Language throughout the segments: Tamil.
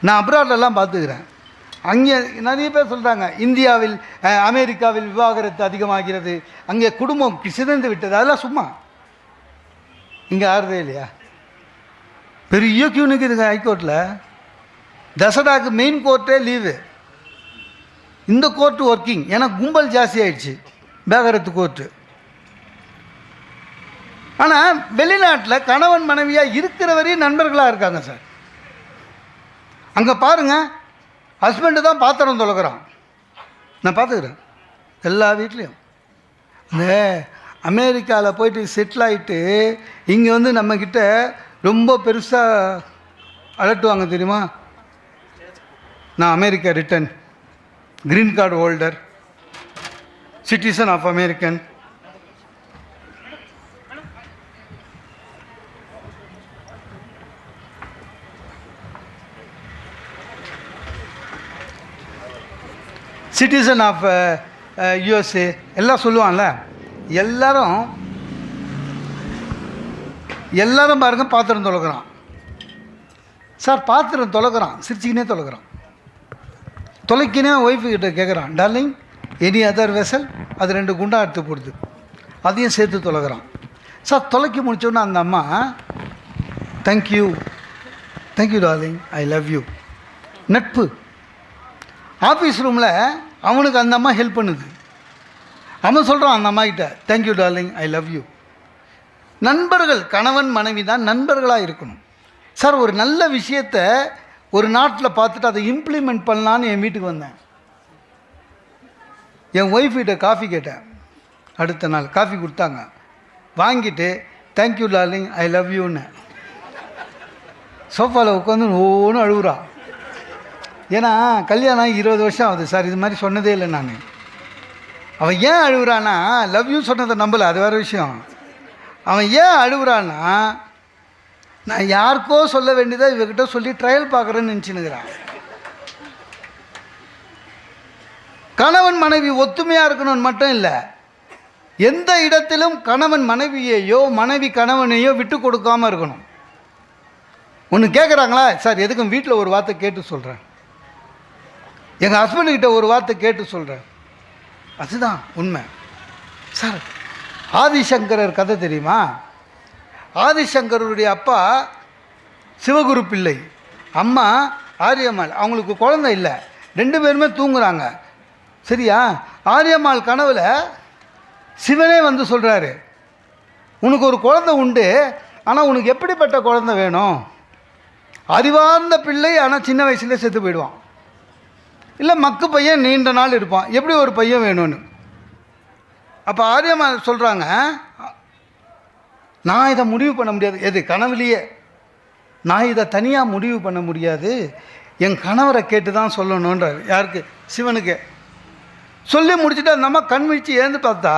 நான் அப்ராட்லலாம் பார்த்துக்கிறேன். அங்கே நிறைய பேர் சொல்கிறாங்க இந்தியாவில் அமெரிக்காவில் விவாகரத்து அதிகமாகிறது, அங்கே குடும்பம் சிதைந்து விட்டது. அதெல்லாம் சும்மா. இங்கே ஆறுதே இல்லையா? பெரிய கியூ நிற்குதுங்க ஹைகோர்ட்டில். தசராக்கு மெயின் கோர்ட்டே லீவு, இந்த கோர்ட்டு ஒர்க்கிங். ஏன்னா கும்பல் ஜாஸ்தி ஆயிடுச்சு விவாகரத்து கோர்ட்டு. ஆனால் வெளிநாட்டில் கணவன் மனைவியாக இருக்கிற வரையும் நண்பர்களாக இருக்காங்க சார். அங்கே பாருங்கள், ஹஸ்பண்டு தான் பாத்திரம் தொலைக்கிறான். நான் பார்த்துக்கிறேன் எல்லா வீட்லேயும். இந்த அமெரிக்காவில் போயிட்டு செட்டில் ஆகிட்டு இங்கே வந்து நம்மக்கிட்ட ரொம்ப பெருசாக அலட்டுவாங்க தெரியுமா? நான் America return, green card holder, citizen of American. Citizen of USA எல்லாம் சொல்லுவான்ல. எல்லாரும் பாருங்க பாத்திரம் தொலைக்கிறான் சார். பாத்திரம் தொலைக்கிறான், சிரிச்சிக்கினே தொலைக்கிறான். தொலைக்கினே ஒய்ஃபு கிட்ட கேட்குறான், டார்லிங் எனி அதர் வெசல். அது 2 குண்டா எடுத்து போடுது, அதையும் சேர்த்து தொலைக்கிறான் சார். தொலைக்கி முடிச்சோன்னா அந்த அம்மா thank you darling, I love you. நட்பு. ஆஃபீஸ் ரூமில் அவனுக்கு அந்த அம்மா ஹெல்ப் பண்ணுது. அவன் சொல்கிறான் அந்த அம்மா கிட்ட thank you darling, I love you. நண்பர்கள், கணவன் மனைவி தான் நண்பர்களாக இருக்கணும் சார். ஒரு நல்ல விஷயத்தை ஒரு நாட்டில் பார்த்துட்டு அதை இம்ப்ளிமெண்ட் பண்ணலான்னு என் வீட்டுக்கு வந்தேன். என் ஒய்ஃப்கிட்ட காஃபி கேட்டேன். அடுத்த நாள் காஃபி கொடுத்தாங்க. வாங்கிட்டு தேங்க்யூ டார்லிங், ஐ லவ் யூன்னு சோஃபாவில் உட்காந்து ஒவ்வொன்றும் அழுகுறா. ஏன்னா கல்யாணம் 20 வருஷம் ஆகுது சார், இது மாதிரி சொன்னதே இல்லை நான். அவன் ஏன் அழுகுறான்னா, லவ் யூ சொன்னதை நம்பலை, அது வேறு விஷயம். அவன் ஏன் அழுகுறான்னா, நான் யாருக்கோ சொல்ல வேண்டியதை இவகிட்ட சொல்லி ட்ரையல் பார்க்குறேன்னு நினச்சினுங்கிறான். கணவன் மனைவி ஒத்துமையாக இருக்கணும்னு மட்டும் இல்லை, எந்த இடத்திலும் கணவன் மனைவியையோ மனைவி கணவனையோ விட்டு கொடுக்காமல் இருக்கணும். ஒன்று கேட்குறாங்களா சார், எதுக்கும் வீட்டில் ஒரு வார்த்தை கேட்டு சொல்கிறேன், எங்கள் ஹஸ்பண்டுக்கிட்ட ஒரு வார்த்தை கேட்டு சொல்கிறேன். அதுதான் உண்மை சார். ஆதிசங்கரர் கதை தெரியுமா? ஆதிசங்கருடைய அப்பா சிவகுரு பிள்ளை, அம்மா ஆரியம்மாள். அவங்களுக்கு குழந்தை இல்லை, 2 பேருமே தூங்குறாங்க. சரியா? ஆரியம்மாள் கனவுல சிவனே வந்து சொல்கிறாரு, உனக்கு ஒரு குழந்தை உண்டு, ஆனால் உனக்கு எப்படிப்பட்ட குழந்தை வேணும்? அறிவார்ந்த பிள்ளை, ஆனால் சின்ன வயசுலேயே செத்து போயிடுவான். இல்லை மக்கு பையன் நீண்ட நாள் இருப்பான், எப்படி ஒரு பையன் வேணும்னு. அப்போ ஆரியம்மா சொல்கிறாங்க, நான் இதை முடிவு பண்ண முடியாது. எது கனவுலையே நான் இதை தனியாக முடிவு பண்ண முடியாது, என் கணவரை கேட்டு தான் சொல்லணுன்றார். யாருக்கு? சிவனுக்கு. சொல்லி முடிச்சுட்டு அந்த அம்மா கண் விழிச்சு ஏந்து பார்த்தா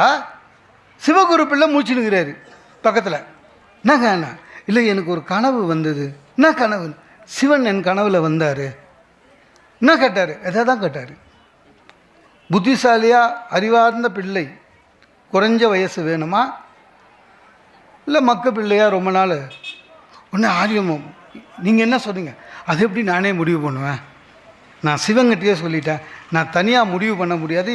சிவகுரு பிள்ளை மூச்சுனுங்கிறாரு பக்கத்தில். என்னங்க என்ன? இல்லை எனக்கு ஒரு கனவு வந்தது. என்ன கனவு? சிவன் என் கனவில் வந்தார். என்ன கேட்டார்? எதை தான் கேட்டார். புத்திசாலியாக அறிவார்ந்த பிள்ளை, குறைஞ்ச வயசு வேணுமா, இல்லை மக்க பிள்ளையா ரொம்ப நாள்? ஒன்று ஆரியமும், நீங்கள் என்ன சொன்னீங்க? அது எப்படி நானே முடிவு பண்ணுவேன்? நான் சிவங்கிட்டே சொல்லிட்டேன், நான் தனியாக முடிவு பண்ண முடியாது,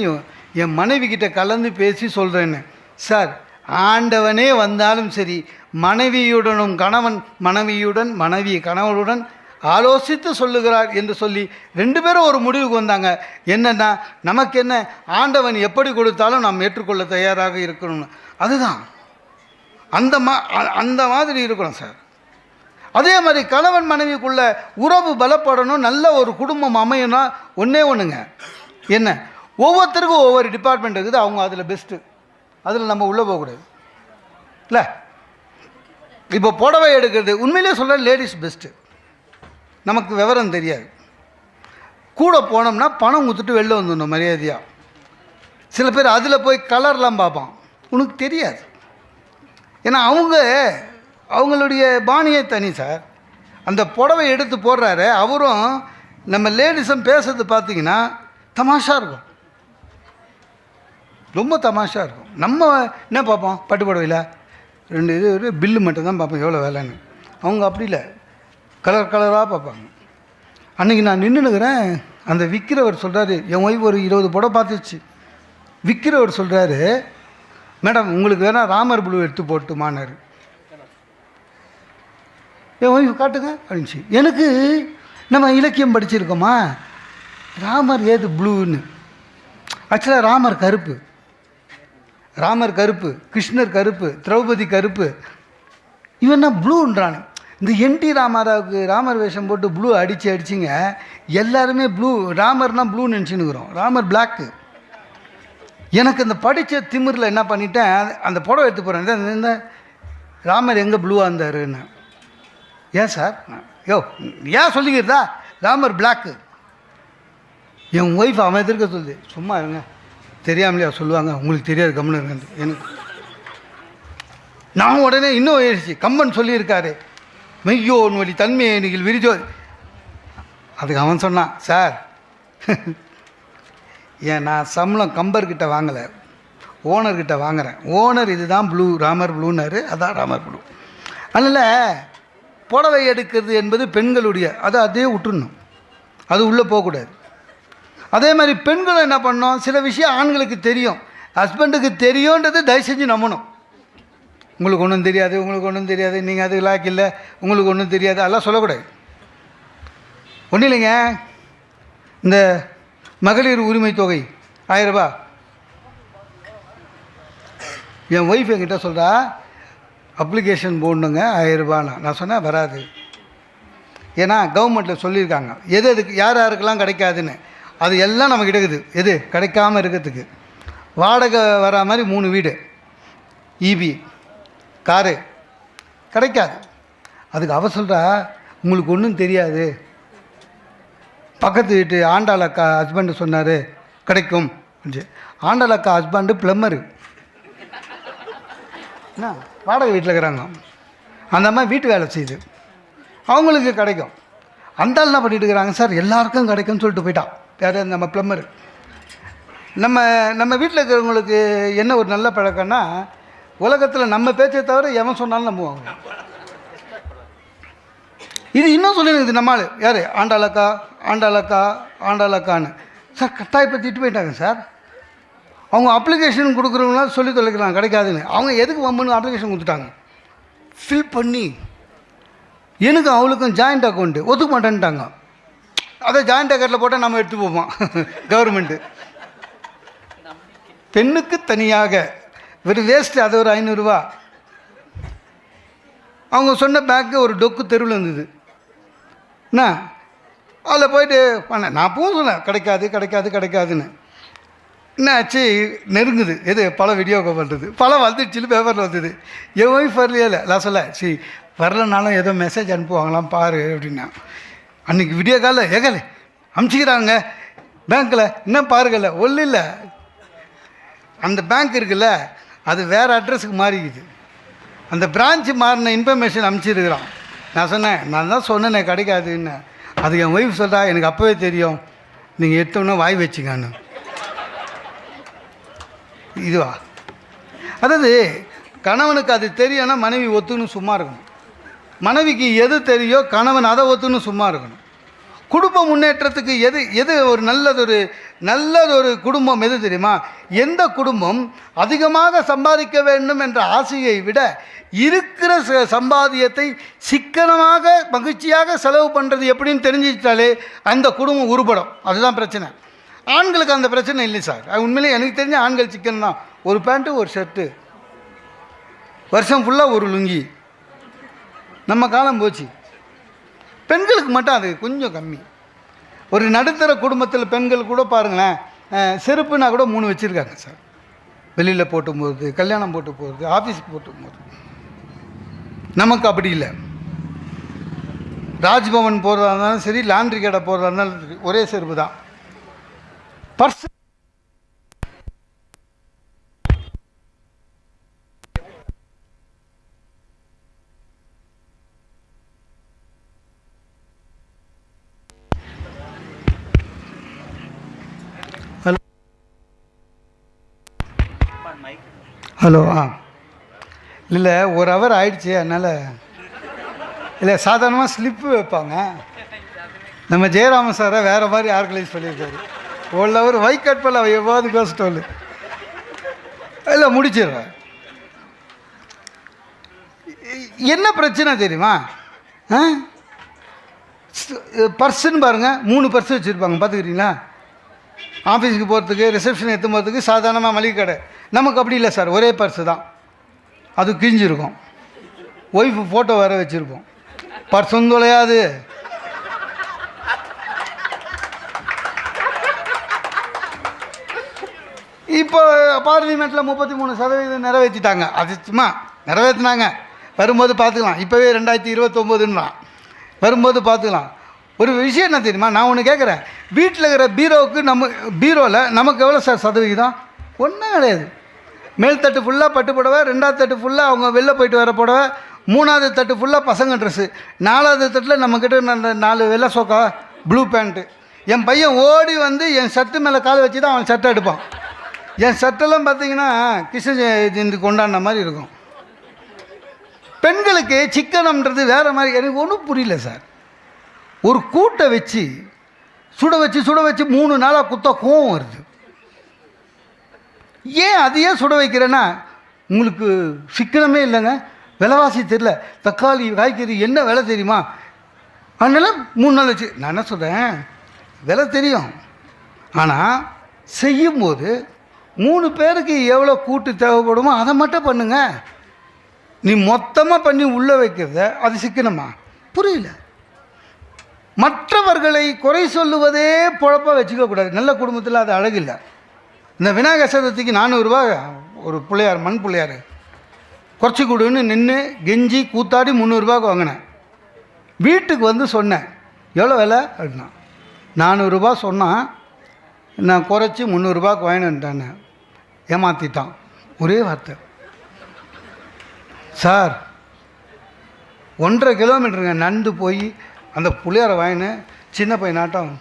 என் மனைவி கிட்ட கலந்து பேசி சொல்கிறேன்னு. சார், ஆண்டவனே வந்தாலும் சரி, மனைவியுடனும் கணவன் மனைவியுடன், மனைவி கணவனுடன் ஆலோசித்து சொல்லுகிறார் என்று சொல்லி 2 பேரும் ஒரு முடிவுக்கு வந்தாங்க. என்னென்னா, நமக்கு என்ன, ஆண்டவன் எப்படி கொடுத்தாலும் நாம் ஏற்றுக்கொள்ள தயாராக இருக்கணும்னு. அதுதான் அந்த மாதிரி இருக்கணும் சார். அதே மாதிரி கணவன் மனைவிக்குள்ள உறவு பலப்படணும், நல்ல ஒரு குடும்பம் அமையணும்னா ஒன்றே ஒன்றுங்க. என்ன? ஒவ்வொருத்தருக்கும் ஒவ்வொரு டிபார்ட்மெண்ட் இருக்குது, அவங்க அதில் பெஸ்ட்டு, அதில் நம்ம உள்ளே போகக்கூடாது. இல்லை இப்போ புடவை எடுக்கிறது, உண்மையிலே சொல்கிற லேடிஸ் பெஸ்ட்டு. நமக்கு விவரம் தெரியாது, கூட போனோம்னா பணம் கொடுத்துட்டு வெளில வந்துடணும் மரியாதையாக. சில பேர் அதில் போய் கலர்லாம் பார்ப்பான், உனக்கு தெரியாது. ஏன்னா அவங்களுடைய பாணியே தனி சார். அந்த புடவை எடுத்து போடுறாரு, அவரும் நம்ம லேடிஸும் பேசுறது பார்த்தீங்கன்னா தமாஷாக இருக்கும், ரொம்ப தமாஷாக இருக்கும். நம்ம என்ன பார்ப்போம், பட்டு புடவையில் 2 இது பில்லு மட்டும் தான் பார்ப்போம் எவ்வளோ வேலைன்னு. அவங்க அப்படி இல்லை, கலர் கலராக பார்ப்பாங்க. அன்றைக்கி நான் நின்றுனுக்கிறேன். அந்த விற்கிறவர் சொல்கிறாரு, என் ஒய்ஃப் ஒரு 20 படம் பார்த்துச்சு. விற்கிறவர் சொல்கிறாரு, மேடம் உங்களுக்கு வேணால் ராமர் ப்ளூ எடுத்து போட்டுமானார். என் ஒய்ஃப் காட்டுங்க அப்படின்ச்சு. எனக்கு நம்ம இலக்கியம் படிச்சிருக்கோமா, ராமர் ஏது ப்ளூன்னு? ஆக்சுவலாக ராமர் கருப்பு, ராமர் கருப்பு, கிருஷ்ணர் கருப்பு, திரௌபதி கருப்பு, இவன் தான் ப்ளூன்றானு. இந்த என்டி ராமாராவுக்கு ராமர் வேஷம் போட்டு ப்ளூ அடிச்சிங்க. எல்லாருமே ப்ளூ, ராமர்னால் ப்ளூ நினச்சின்னுக்குறோம், ராமர் பிளாக்கு. எனக்கு இந்த படித்த திமிரில் என்ன பண்ணிட்டேன், அந்த புடவை எடுத்து போகிறேன். இந்த ராமர் எங்கே ப்ளூவாக இருந்தாருன்னு. ஏன் சார்? யோ ஏன் சொல்லிக்கிறதா, ராமர் பிளாக்கு. என் ஒய்ஃப் அவன் எதிர்க்க சொல்லுது, சும்மா இருங்க, தெரியாமலையா சொல்லுவாங்க, உங்களுக்கு தெரியாது கம்மன் இருங்க. எனக்கு நான் உடனே இன்னும் ஆயிடுச்சு, கம்மன் சொல்லியிருக்காரு, மெய்யோன் வழி தன்மையை நீங்கள் விரிஜோ. அதுக்கு அவன் சொன்னான், சார் ஏன் நான் சம்பளம் கம்பர்கிட்ட வாங்கலை, ஓனர்கிட்ட வாங்குகிறேன். ஓனர் இதுதான் ப்ளூ, ராமர் ப்ளூன்னாரு, அதான் ராமர் ப்ளூ. அதனால் புடவை எடுக்கிறது என்பது பெண்களுடைய, அதை அதே விட்டுடணும், அது உள்ளே போகக்கூடாது. அதே மாதிரி பெண்களும் என்ன பண்ணோம், சில விஷயம் ஆண்களுக்கு தெரியும், ஹஸ்பண்டுக்கு தெரியுன்றது தயவு செஞ்சு நம்பணும். உங்களுக்கு ஒன்றும் தெரியாது, உங்களுக்கு ஒன்றும் தெரியாது, நீங்கள் அது லாக் இல்லை, உங்களுக்கு ஒன்றும் தெரியாது, அதெல்லாம் சொல்லக்கூடாது. ஒன்றும் இல்லைங்க, இந்த மகளிர் உரிமை தொகை 1000 ரூபா என் ஒய்ஃப் என்கிட்ட சொல்கிறா, அப்ளிகேஷன் போடணுங்க 1000 ரூபான்னா. நான் சொன்னேன் வராது, ஏன்னா கவர்மெண்ட்டில் சொல்லியிருக்காங்க எது எதுக்கு யார் யாருக்கெல்லாம் கிடைக்காதுன்னு. அது எல்லாம் நமக்கு கிடைக்குது, எது கிடைக்காமல் இருக்கிறதுக்கு. வாடகை வரா மாதிரி 3 வீடு, இபி காரு கிடைக்காது. அதுக்கு அவ சொல்கிறா, உங்களுக்கு ஒன்றும் தெரியாது, பக்கத்து வீட்டு ஆண்டாள் அக்கா ஹஸ்பண்டு சொன்னார் கிடைக்கும். ஆண்டாள் அக்கா ஹஸ்பண்டு ப்ளம்மரு, என்ன வாடகை வீட்டில் இருக்கிறாங்க, அந்த அம்மா வீட்டு வேலை செய்யுது, அவங்களுக்கு கிடைக்கும். அந்த ஆள் என்ன பண்ணிட்டு இருக்கிறாங்க, சார் எல்லாருக்கும் கிடைக்கும்னு சொல்லிட்டு போயிட்டான். யார்? நம்ம ப்ளம்மரு. நம்ம வீட்டில் இருக்கிறவங்களுக்கு என்ன ஒரு நல்ல பழக்கம்னா, உலகத்தில் நம்ம பேச்சை தவிர எவன் சொன்னாலும் நம்புவாங்க. இது இன்னும் சொல்லிடுது நம்மால் யார், ஆண்டாளக்கா ஆண்டாளக்கா ஆண்டாளக்கான்னு. சார் கட்டாயப்படுத்திட்டு போயிட்டாங்க சார். அவங்க அப்ளிகேஷன் கொடுக்குறவங்களாம் சொல்லி தொலைக்கிறாங்க கிடைக்காதுன்னு. அவங்க எதுக்கு வம்புன்னு அப்ளிகேஷன் கொடுத்துட்டாங்க, ஃபில் பண்ணி. எனக்கு அவளுக்கும் ஜாயிண்ட் அக்கௌண்ட்டு ஒத்துக்க மாட்டேன்ட்டாங்க. அதை ஜாயிண்ட் அக்கௌண்ட்டில் போட்டால் நம்ம எடுத்து போவோம் கவர்மெண்ட்டு. பெண்ணுக்கு தனியாக வெறும் வேஸ்ட்டு, அது ஒரு 500 ரூபா. அவங்க சொன்ன பேக்கு ஒரு டொக்கு தெருவில் இருந்தது. என்ன அதில் போயிட்டு பண்ணேன். நான் பூ சொன்னேன் கிடைக்காது கிடைக்காது கிடைக்காதுன்னு. என்ன ஆச்சு, நெருங்குது, எது பல வீடியோ பண்ணுறது, பல வந்துடுச்சு, பேப்பரில் வந்தது. என் ஒய்ஃப் வரலையே இல்லை, நான் சொல்ல சரி வரலனாலும் ஏதோ மெசேஜ் அனுப்புவாங்களாம் பாரு அப்படின்னா. அன்றைக்கி விடியோ காலில் ஏகலை அமுச்சிக்கிறாங்க பேங்க்கில், இன்னும் பாருங்கல்ல ஒன்றும் இல்லை. அந்த பேங்க் இருக்குல்ல, அது வேறு அட்ரஸுக்கு மாறிக்குது. அந்த பிரான்ச்சு மாறின இன்ஃபர்மேஷன் அனுப்பிச்சிருக்கிறான். நான் சொன்னேன், நான் தான் சொன்னேனே கிடைக்காதுன்னு. அது என் ஒய்ஃப் சொல்கிறா, எனக்கு அப்போவே தெரியும், நீங்கள் எடுத்தோன்னே வாய் வச்சுக்கான்னு. இதுவா, அதாவது கணவனுக்கு அது தெரியும்னா மனைவி ஒத்துன்னு சும்மா இருக்கணும். மனைவிக்கு எது தெரியும் கணவன் அதை ஒத்துன்னு சும்மா இருக்கணும். குடும்ப முன்னேற்றத்துக்கு எது ஒரு நல்லதொரு குடும்பம் எது தெரியுமா? எந்த குடும்பம் அதிகமாக சம்பாதிக்க வேண்டும் என்ற ஆசையை விட இருக்கிற சம்பாதியத்தை சிக்கனமாக மகிழ்ச்சியாக செலவு பண்ணுறது எப்படின்னு தெரிஞ்சுக்கிட்டாலே அந்த குடும்பம் உருப்படும். அதுதான் பிரச்சனை. ஆண்களுக்கு அந்த பிரச்சனை இல்லை சார். உண்மையிலே எனக்கு தெரிஞ்ச ஆண்கள் சிக்கன் தான். ஒரு பேண்ட்டு ஒரு ஷர்ட்டு, வருஷம் ஃபுல்லாக ஒரு லுங்கி. நம்ம காலம் போச்சு. பெண்களுக்கு மட்டும் அது கொஞ்சம் கம்மி. ஒரு நடுத்தர குடும்பத்தில் பெண்கள் கூட பாருங்களேன், செருப்புனா கூட 3 வச்சுருக்காங்க சார். வெளியில் போட்டு போகிறது, கல்யாணம் போட்டு போகிறது, ஆஃபீஸுக்கு போட்டு போகிறது. நமக்கு அப்படி இல்லை. ராஜ்பவன் போகிறதா இருந்தாலும் சரி, லாண்ட்ரி கடை போகிறதா இருந்தாலும் சரி, ஒரே செருப்பு தான். Purse hello. இல்லை, ஒரு ஹவர் ஆயிடுச்சு, அதனால் இல்லை சாதாரணமாக ஸ்லிப்பு வைப்பாங்க. நம்ம ஜெயராமன் சாரை வேறு மாதிரி ஆர்கனைஸ் பண்ணியிருக்காரு. ஒரு வைக்கட் பண்ண எவ்வாறு பேசிட்டோம் இல்லை முடிச்சிடுறேன். என்ன பிரச்சனை தெரியுமா? பர்ஸுன்னு பாருங்கள், 3 பர்ஸு வச்சுருப்பாங்க பார்த்துக்கிறீங்களா? ஆஃபீஸுக்கு போகிறதுக்கு, ரிசப்ஷன் எடுத்து போகிறதுக்கு சாதாரணமாக மளிகை கடை. நமக்கு அப்படி இல்லை சார், ஒரே பர்ஸு தான், அது கிழிஞ்சிருக்கும். ஒய்ஃபு ஃபோட்டோ வேறு வச்சுருப்போம். பர்ஸும் தொலையாது. இப்போ பார்லிமெண்ட்டில் 33% நிறைவேற்றிட்டாங்க. அது சும்மா நிறைவேற்றினாங்க, வரும்போது பார்த்துக்கலாம். இப்போவே 2029ன்னா வரும்போது பார்த்துக்கலாம். ஒரு விஷயம் என்ன தெரியுமா? நான் ஒன்று கேட்குறேன். வீட்டில் இருக்கிற பீரோவுக்கு பீரோவில் நமக்கு எவ்வளோ சார் சதவிகிதம்? ஒன்றும் கிடையாது. மேல் தட்டு ஃபுல்லாக பட்டு புடவை, 2வது தட்டு ஃபுல்லாக அவங்க வெளில போயிட்டு வர புடவை, 3வது தட்டு ஃபுல்லாக பசங்க ட்ரெஸ்ஸு, 4வது தட்டில் நம்மக்கிட்ட 4 வெள்ளை சோக்கா, ப்ளூ பேண்ட்டு. என் பையன் ஓடி வந்து என் ஷர்ட்டு மேலே கால் வச்சு தான் அவன் ஷர்ட்டை எடுப்பான். என் ஷர்ட்டெல்லாம் பார்த்தீங்கன்னா கிருஷ்ண ஜெயந்தி கொண்டாடின மாதிரி இருக்கும். பெண்களுக்கு சிக்கனம்ன்றது வேறு மாதிரி. எனக்கு ஒன்றும் புரியல சார். ஒரு கூட்டை வச்சு சுட வச்சு 3 நாளாக குத்த கோவம் வருது. ஏன் அதையே சுட வைக்கிறேன்னா, உங்களுக்கு சிக்கனமே இல்லைங்க, விலைவாசி தெரியல, தக்காளி காய்கறி என்ன விலை தெரியுமா, அதனால 3 நாள் வச்சு. நான் என்ன சொல்கிறேன், விலை தெரியும், ஆனால் செய்யும்போது 3 பேருக்கு எவ்வளோ கூட்டு தேவைப்படுமோ அதை மட்டும் பண்ணுங்க. நீ மொத்தமாக பண்ணி உள்ளே வைக்கிறத அது சிக்கனமா? புரியல. மற்றவர்களை குறை சொல்லுவதே பொழப்பாக வச்சுக்கக்கூடாது. நல்ல குடும்பத்தில் அது அழகில்லை. இந்த விநாயகர் சதுர்த்திக்கு 400 ரூபா ஒரு பிள்ளையார், மண் பிள்ளையார் குறைச்சி கொடுன்னு நின்று கெஞ்சி கூத்தாடி 300 ரூபாய்க்கு வாங்கினேன். வீட்டுக்கு வந்து சொன்னேன், எவ்வளோ விலை அப்படின்னா. 400 ரூபா சொன்னான், நான் குறைச்சி 300 ரூபாய்க்கு வாங்கினேன்ட்டானே. ஏமாற்றிட்டான். ஒரே வார்த்தை, சார் 1.5 கிலோமீட்டருங்க நடந்து போய் அந்த புளியாரை வாங்கினேன். சின்ன பையனாட்டம்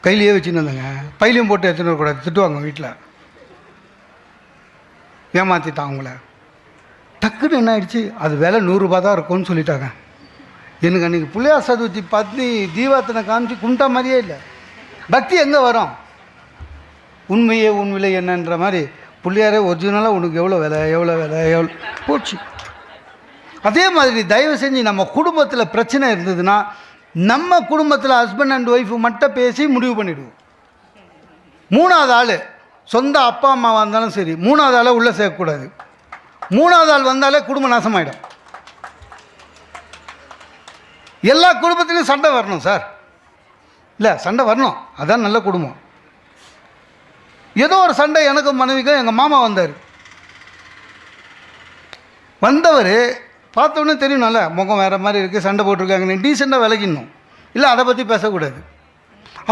கையிலேயே வச்சுன்னு வந்தேங்க, பையிலையும் போட்டு எடுத்துன்னு வரக்கூடாது, திட்டுவாங்க வீட்டில். ஏமாற்றிட்டான் அவங்கள. டக்குன்னு என்ன ஆயிடுச்சு, அது விலை 100 ரூபா தான் இருக்கும்னு சொல்லிட்டாங்க. எனக்கு அன்றைக்கி பிள்ளையார் சதுர்த்தி பார்த்து தீபாத்தனை காமிச்சு கும்பிட்டா மாதிரியே இல்லை. பக்தி எங்கே வரும்? உண்மையே உன் விலை என்னன்ற மாதிரி பிள்ளையாரே ஒரிஜினலாக உனக்கு எவ்வளோ விலை போச்சு. அதே மாதிரி தயவு செஞ்சு நம்ம குடும்பத்தில் பிரச்சனை இருந்ததுன்னா, நம்ம குடும்பத்தில் ஹஸ்பண்ட் அண்ட் ஒய்ஃபு மட்டும் பேசி முடிவு பண்ணிவிடுவோம். 3வது ஆள், சொந்த அப்பா அம்மாவாக இருந்தாலும் சரி, 3வது ஆளை உள்ளே சேர்க்கக்கூடாது. 3வது ஆள் வந்தாலே குடும்பம் நாசமாயிடும். எல்லா குடும்பத்திலையும் சண்டை வரணும் சார், இல்லை சண்டை வரணும், அதான் நல்ல குடும்பம். ஏதோ ஒரு சண்டை எனக்கும் மனைவிக்கும். எங்கள் மாமா வந்தவர் பார்த்தோன்னே தெரியணும்ல, முகம் வேறு மாதிரி இருக்குது, சண்டை போட்டிருக்காங்க, டீசெண்டாக விலகிடணும், இல்லை அதை பற்றி பேசக்கூடாது.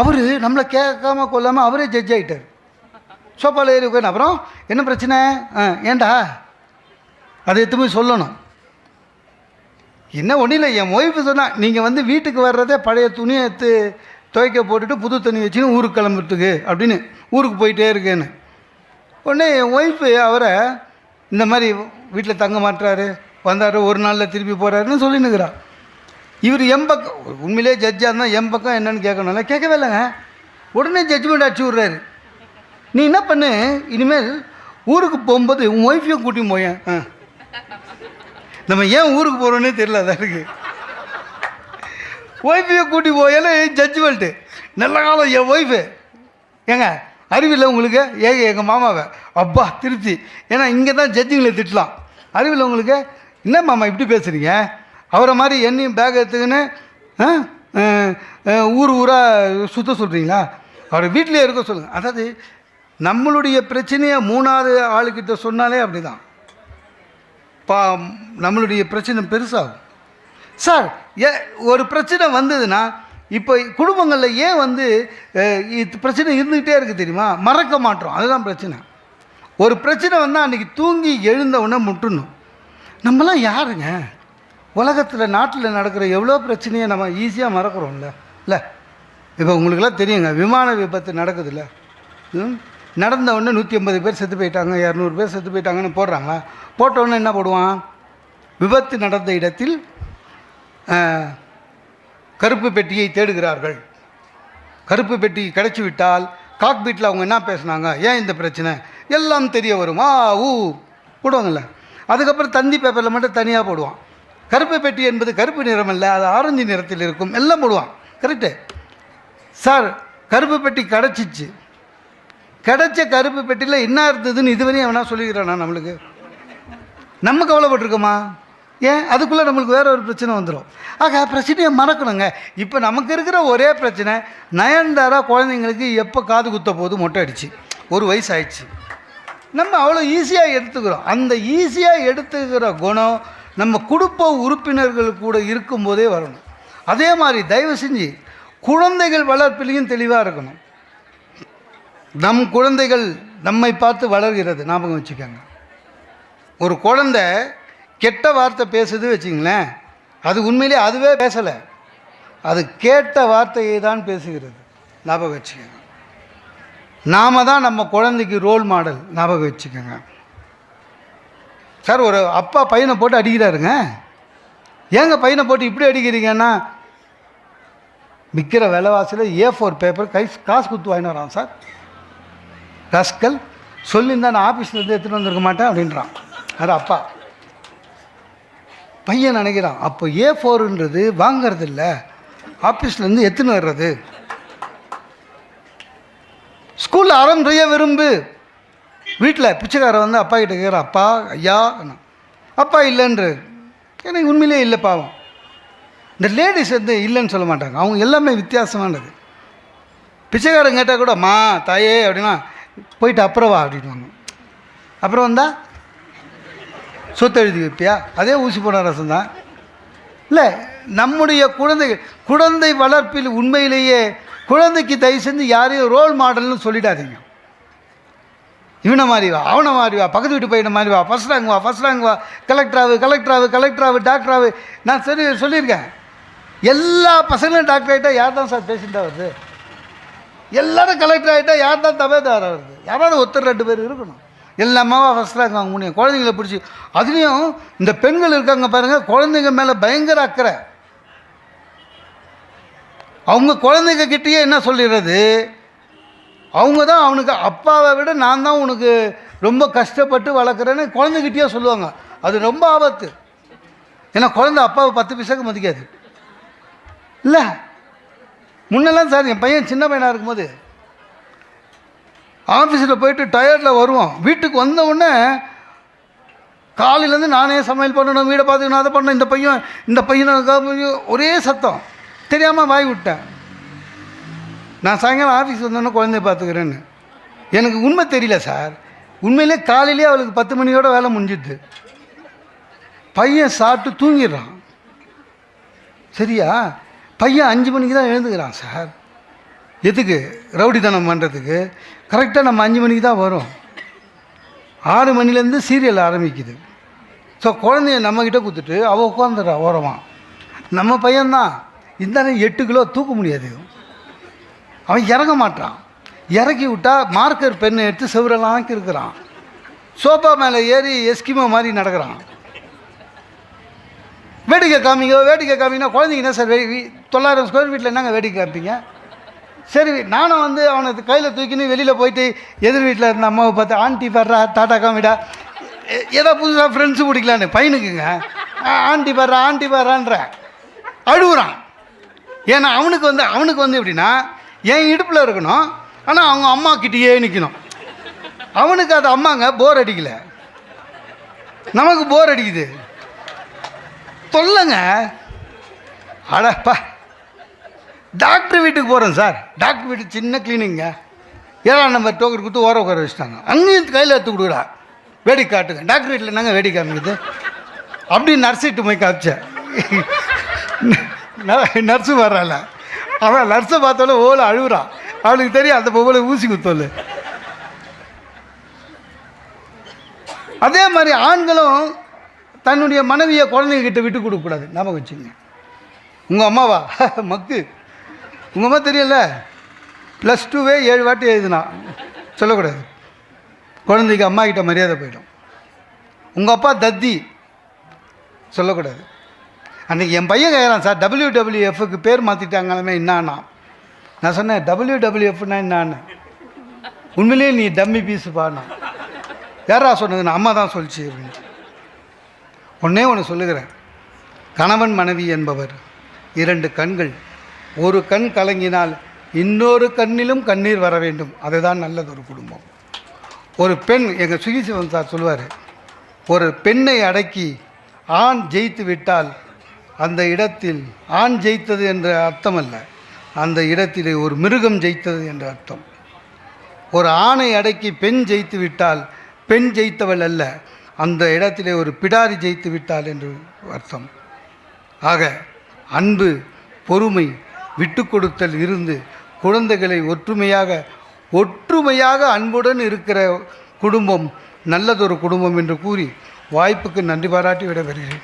அவர் நம்மளை கேட்காம கொள்ளாமல் அவரே ஜட்ஜ் ஆகிட்டார். சோப்பாவில் ஏறி உட்காந்து, அப்புறம் என்ன பிரச்சனை, ஏண்டா அதை எடுத்து போய் சொல்லணும். என்ன ஒன்றும் இல்லை, என் ஒய்ஃபு சொன்னால், நீங்கள் வந்து வீட்டுக்கு வர்றதே பழைய துணியை எடுத்து துவைக்க போட்டுட்டு புது தண்ணி வச்சுன்னு ஊருக்கு கிளம்புறதுக்கு அப்படின்னு ஊருக்கு போயிட்டே இருக்கேன்னு. உடனே என் ஒய்ஃபு அவரை இந்த மாதிரி வீட்டில் தங்க மாட்டுறாரு, வந்தார், ஒரு நாளில் திருப்பி போகிறாருன்னு சொல்லினுக்கிறார். இவர் எம்பக்கம் உண்மையிலே ஜட்ஜாக இருந்தால் எம்பக்கம் என்னன்னு கேட்கணும்ல, கேட்கவே இல்லைங்க. உடனே ஜட்ஜ்மெண்ட் அடிச்சு விட்றாரு. நீ என்ன பண்ணு, இனிமேல் ஊருக்கு போகும்போது உன் ஒய்ஃபையும் கூட்டி போயேன். நம்ம ஏன் ஊருக்கு போகிறோன்னே தெரியல, அதான் இருக்குது. ஒய்ஃபையும் கூட்டி போயால ஜட்ஜ்மெண்ட்டு. நல்ல காலம் என் ஒய்ஃபு. ஏங்க அறிவில்லை உங்களுக்கு? எங்கள் மாமாவை அப்பா திருப்தி. ஏன்னா இங்கே தான் ஜட்ஜுங்களை திட்டலாம். அறிவில்லை உங்களுக்கு? என்ன மாமா இப்படி பேசுகிறீங்க, அவரை மாதிரி என்னையும் பேக் எடுத்துக்கின்னு ஊராக சுற்ற சொல்கிறீங்களா? அவரை வீட்டிலே இருக்க சொல்லுங்கள். அதாவது நம்மளுடைய பிரச்சனையை 3வது ஆளுக்கிட்ட சொன்னாலே அப்படி தான் நம்மளுடைய பிரச்சனை பெருசாகும். சார் ஒரு பிரச்சனை வந்ததுன்னா, இப்போ குடும்பங்களில் ஏன் வந்து பிரச்சனை இருந்துக்கிட்டே இருக்குது தெரியுமா? மறக்க மாட்டோம், அதுதான் பிரச்சனை. ஒரு பிரச்சனை வந்தால் அன்றைக்கி தூங்கி எழுந்த உடனே முட்டணும். நம்மளாம் யாருங்க? உலகத்தில் நாட்டில் நடக்கிற எவ்வளோ பிரச்சனையை நம்ம ஈஸியாக மறக்கிறோம்ல. இல்லை இப்போ உங்களுக்கெல்லாம் தெரியுங்க, விமான விபத்து நடக்குதுல்ல, நடந்த உடனே 150 பேர் செத்து போயிட்டாங்க, 200 பேர் செத்து போயிட்டாங்கன்னு போடுறாங்களா? போட்டவுடனே என்ன போடுவான்? விபத்து நடந்த இடத்தில் கருப்பு பெட்டியை தேடுகிறார்கள். கருப்பு பெட்டி கிடைச்சி விட்டால் காக்பீட்டில் அவங்க என்ன பேசுனாங்க, ஏன் இந்த பிரச்சனை எல்லாம் தெரிய வரும். ஊ போடுவாங்கல்ல. அதுக்கப்புறம் தந்தி பேப்பரில் மட்டும் தனியாக போடுவான். கருப்பு பெட்டி என்பது கருப்பு நிறம் அல்ல, அது ஆரஞ்சு நிறத்தில் இருக்கும், எல்லாம் போடுவான். Correct sir. கருப்பு பெட்டி கிடச்சிச்சு. கிடைச்ச கருப்பு பெட்டியில் என்ன இருந்ததுன்னு இதுவரையும் அவனா சொல்லிக்கிறானா? நம்மளுக்கு நம்ம கவலைப்பட்டிருக்கோமா? ஏன் அதுக்குள்ளே நம்மளுக்கு வேற ஒரு பிரச்சனை வந்துடும். ஆக பிரச்சனையை மறக்கணுங்க. இப்போ நமக்கு இருக்கிற ஒரே பிரச்சனை, நயன்தாரா குழந்தைங்களுக்கு எப்போ காது குத்த போது மொட்டை அடிச்சு 1 வயசு ஆயிடுச்சு. நம்ம அவ்வளோ ஈஸியாக எடுத்துக்கிறோம். அந்த ஈஸியாக எடுத்துக்கிற குணம் நம்ம குடும்ப உறுப்பினர்கள் கூட இருக்கும்போதே வரணும். அதே மாதிரி தயவு செஞ்சு குழந்தைகள் வளர்ப்பிலையும் தெளிவாக இருக்கணும். நம் குழந்தைகள் நம்மை பார்த்து வளர்கிறது. ஞாபகம் வச்சுக்கோங்க. ஒரு குழந்தை கெட்ட வார்த்தை பேசுது வச்சுங்களேன், அது உண்மையிலே அதுவே பேசலை, அது கேட்ட வார்த்தையை தான் பேசுகிறது. ஞாபகம் வச்சுக்கோங்க. நாம தான் நம்ம குழந்தைக்கு ரோல் மாடல். ஞாபகம் வச்சுக்கோங்க. சார் ஒரு அப்பா பையனை போட்டு அடிக்கிறாருங்க. ஏங்க பையனை போட்டு இப்படி அடிக்கிறீங்கன்னா, விற்கிற விலைவாசியில் A4 பேப்பர் காசு கொடுத்து வாங்கிட்டு வரான் சார். ரஸ்கல் சொல்லியிருந்தா நான் ஆஃபீஸ்லேருந்து எடுத்துகிட்டு வந்திருக்க மாட்டேன் அப்படின்றான். அது அப்பா. பையன் நினைக்கிறான் அப்போ A4ன்றது வாங்கிறது இல்லை, ஆஃபீஸ்லேருந்து எடுத்துன்னு வர்றது. ஸ்கூலில் அறந்துறைய விரும்பு. வீட்டில் பிச்சைக்காரன் வந்து அப்பா கிட்ட கேட்குறான், அப்பா ஐயா, அப்பா இல்லைன்ற. எனக்கு உண்மையிலே இல்லை பாவம். இந்த லேடிஸ் வந்து இல்லைன்னு சொல்ல மாட்டாங்க, அவங்க எல்லாமே வித்தியாசமானது. பிச்சைக்காரன் கேட்டால் கூட மா தாயே அப்படின்னா போயிட்டு அப்புறம் வா அப்படின்வாங்க. அப்புறம் வந்தால் சொத்து எழுதி வைப்பியா, அதே ஊசி போன ரசம் தான். இல்லை, நம்முடைய குழந்தை வளர்ப்பில் உண்மையிலேயே குழந்தைக்கு தயவு செஞ்சு யாரையும் ரோல் மாடல்னு சொல்லிடாதீங்க. இவனை மாதிரி வா, அவனை மாதிரி வா, பக்கத்து வீட்டு பையனை மாதிரி வா, ஃபஸ்ட் ரேங்க் வா, ஃபஸ்ட் ரேங்க் வா, கலெக்டராகு டாக்டராகு. நான் சொல்லியிருக்கேன், எல்லா பசங்களும் டாக்டர் ஆகிட்டா யார் தான் சார் பேசிட்டு வருது? எல்லோரும் கலெக்டர் ஆகிட்டா யார் தான் தபேதாரா வருது? யாராவது ஒருத்தர் 2 பேர் இருக்கணும். எல்லாமாவா ஃபஸ்ட் ரேங்க் வாங்க முடியும்? குழந்தைங்களை பிடிச்சி, அதுலேயும் இந்த பெண்கள் இருக்காங்க பாருங்கள், குழந்தைங்க மேலே பயங்கர அக்கறை. அவங்க குழந்தைங்க கிட்டேயே என்ன சொல்லிடுறது, அவங்க தான் அவனுக்கு அப்பாவை விட நான் தான் உனக்கு ரொம்ப கஷ்டப்பட்டு வளர்க்குறேன்னு குழந்தைகிட்டயே சொல்லுவாங்க. அது ரொம்ப ஆபத்து. ஏன்னா குழந்தை அப்பாவை 10 பைசாக்கு மதிக்காது. இல்லை, முன்னெல்லாம் சார் என் பையன் சின்ன பையனாக இருக்கும்போது ஆஃபீஸில் போயிட்டு டயர்டில் வருவோம். வீட்டுக்கு வந்த உடனே காலையிலேருந்து நானே சமையல் பண்ணணும், வீடை பார்த்துக்கணும், அதை பண்ணணும். இந்த பையனுக்கு ஒரே சத்தம். தெரியாமல் வாய் விட்டேன். நான் சாயங்காலம் ஆஃபீஸ் வந்தோன்னே குழந்தைய பார்த்துக்கிறேன்னு. எனக்கு உண்மை தெரியல சார். உண்மையிலே காலையிலே அவளுக்கு 10 மணியோட வேலை முடிஞ்சிடுது. பையன் சாப்பிட்டு தூங்கிடுறான். சரியா? பையன் 5 மணிக்கு தான் எழுந்துக்கிறான் சார். எதுக்கு? ரவுடித்தனம் பண்ணுறதுக்கு. கரெக்டாக நம்ம 5 மணிக்கு தான் வரும். 6 மணிலேருந்து சீரியல் ஆரம்பிக்குது. ஸோ குழந்தைய நம்மக்கிட்ட கொடுத்துட்டு அவள் உட்காந்துடுறா ஓரமாக. நம்ம பையன்தான் இந்த 8 கிலோ தூக்க முடியாது. அவன் இறங்க மாட்டான். இறக்கி விட்டால் மார்க்கர் பெண்ணை எடுத்து செவரெல்லாம் இருக்கிறான். சோஃபா மேலே ஏறி எஸ்கிமோ மாதிரி நடக்கிறான். வேடிக்கை காமிங்கன்னா குழந்தைங்க என்ன சார் 900 ஸ்கொயர் ஃபீட்டில் என்னங்க வேடிக்கை காமிப்பீங்க? சரி, நானும் வந்து அவனை கையில் தூக்கின்னு வெளியில் போயிட்டு எதிர் வீட்டில் இருந்த அம்மாவை பார்த்து ஆண்டி வர்றா, டாட்டா காமிடா, ஏதோ புதுசாக ஃப்ரெண்ட்ஸு பிடிக்கலான்னு பையனுக்குங்க. ஆண்டி வர்றான்ற அழுகுறான். ஏன்னா அவனுக்கு வந்து எப்படின்னா என் இடுப்பில் இருக்கணும், ஆனால் அவங்க அம்மா கிட்டேயே நிற்கணும். அவனுக்கு அது அம்மாங்க போர் அடிக்கல, நமக்கு போர் அடிக்குது. தொல்லைங்க. அடப்பா, டாக்டர் வீட்டுக்கு போகிறேன் சார். டாக்டர் வீட்டுக்கு சின்ன கிளினிங்க, 7ஆம் நம்பர் டோக்கன் கொடுத்து ஓர உட்கார வச்சுட்டாங்க. அங்கேயும் கையில் எடுத்து கொடுக்குறா, வேடிக்கை காட்டுங்க. டாக்டர் வீட்டில் என்னங்க வேடிக்கை காமிக்குது? அப்படி நர்ஸிட்டு போய் காமிச்சேன். நர்ஸு வர்றாள். அவன் நர்ஸை பார்த்தாலும் ஓலை அழுகுறான். அவளுக்கு தெரியும் அந்த பொம்பளை ஊசி குத்தோல். அதே மாதிரி ஆண்களும் தன்னுடைய மனைவியை குழந்தைகிட்ட விட்டு கொடுக்கக்கூடாது. ஞாபகம் வச்சுங்க. உங்கள் அம்மாவா மக்கு, உங்கள் அம்மா தெரியல, +2வே 7 வாட்டி எழுதுனா சொல்லக்கூடாது. குழந்தைக்கு அம்மா கிட்ட மரியாதை போயிடும். உங்கள் அப்பா தத்தி சொல்லக்கூடாது. அன்றைக்கி என் பையன் கேட்குறான் சார் WWFக்கு பேர் மாற்றிட்டாங்களாமே என்னான்னா. நான் சொன்னேன் WWFனா என்னான்னு. உண்மையிலேயே நீ டம்மி பீஸு பாடினா. யாரா சொன்னது? நான் அம்மா தான் சொல்லிச்சு அப்படின்னு. ஒன்றே ஒன்று சொல்லுகிறேன், கணவன் மனைவி என்பவர் 2 கண்கள். ஒரு கண் கலங்கினால் இன்னொரு கண்ணிலும் கண்ணீர் வர வேண்டும். அதுதான் நல்லது ஒரு குடும்பம். ஒரு பெண், எங்கள் சுகிசிவன் சார் சொல்லுவார், ஒரு பெண்ணை அடக்கி ஆண் ஜெயித்து விட்டால் அந்த இடத்தில் ஆண் ஜெயித்தது என்ற அர்த்தம் அல்ல, அந்த இடத்திலே ஒரு மிருகம் ஜெயித்தது என்ற அர்த்தம். ஒரு ஆணை அடக்கி பெண் ஜெயித்து விட்டால் பெண் ஜெயித்தவள் அல்ல, அந்த இடத்திலே ஒரு பிடாரி ஜெயித்து விட்டாள் என்று அர்த்தம். ஆக அன்பு, பொறுமை, விட்டு கொடுத்தல் இருந்து குழந்தைகளை ஒற்றுமையாக அன்புடன் இருக்கிற குடும்பம் நல்லதொரு குடும்பம் என்று கூறி வாய்ப்புக்கு நன்றி பாராட்டி விடைபெறுகிறேன்.